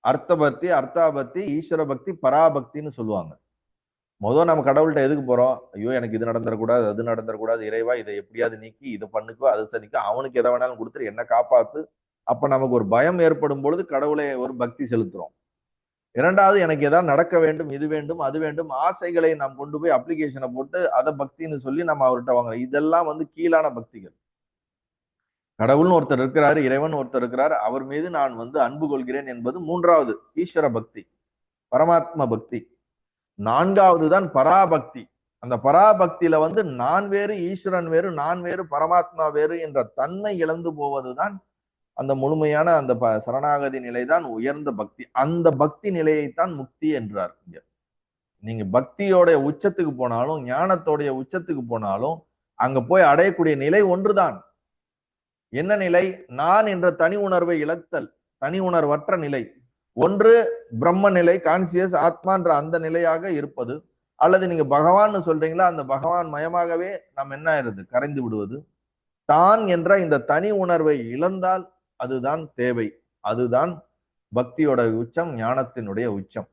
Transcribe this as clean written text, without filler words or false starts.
அர்த்த பக்தி, அர்த்தாபக்தி, ஈஸ்வர பக்தி, பராபக்தின்னு சொல்லுவாங்க. முதல் நம்ம கடவுள்கிட்ட எதுக்கு போறோம்? ஐயோ எனக்கு இது நடந்துடக்கூடாது, அது நடந்துடக்கூடாது, இறைவா இதை எப்படியாவது நீக்கி இதை பண்ணுக்கோ, அது சரிக்கோ, அவனுக்கு எதை வேணாலும் கொடுத்துரு, என்ன காப்பாத்து. அப்ப நமக்கு ஒரு பயம் ஏற்படும் பொழுது கடவுளை ஒரு பக்தி செலுத்துறோம். இரண்டாவது, எனக்கு ஏதாவது நடக்க வேண்டும், இது வேண்டும், அது வேண்டும், ஆசைகளை நாம் கொண்டு போய் அப்ளிகேஷனை போட்டு அதை பக்தின்னு சொல்லி நம்ம அவர்கிட்ட வாங்குறோம். இதெல்லாம் கீழான பக்திகள். கடவுள்னு ஒருத்தர் இருக்கிறாரு, இறைவன் ஒருத்தர் இருக்கிறார், அவர் மீது நான் அன்பு கொள்கிறேன் என்பது மூன்றாவது ஈஸ்வர பக்தி, பரமாத்ம பக்தி. நான்காவது தான் பராபக்தி. அந்த பராபக்தியில நான் வேறு, ஈஸ்வரன் வேறு, நான் வேறு, பரமாத்மா வேறு என்ற தன்மை இழந்து போவதுதான் அந்த முழுமையான அந்த சரணாகதி நிலைதான் உயர்ந்த பக்தி. அந்த பக்தி நிலையைத்தான் முக்தி என்றார். நீங்க பக்தியோடைய உச்சத்துக்கு போனாலும், ஞானத்தோடைய உச்சத்துக்கு போனாலும், அங்க போய் அடையக்கூடிய நிலை ஒன்றுதான். என்ன நிலை? நான் என்ற தனி உணர்வை இழத்தல், தனி உணர்வற்ற நிலை. ஒன்று பிரம்ம நிலை, கான்சியஸ் ஆத்மான்ற அந்த நிலையாக இருப்பது, அல்லது நீங்க பகவான் சொல்றீங்களா, அந்த பகவான் மயமாகவே நாம் என்ன ஆயிருது, கரைந்து விடுவது. தான் என்ற இந்த தனி உணர்வை இழந்தால் அதுதான் தேவை. அதுதான் பக்தியோட உச்சம், ஞானத்தினுடைய உச்சம்.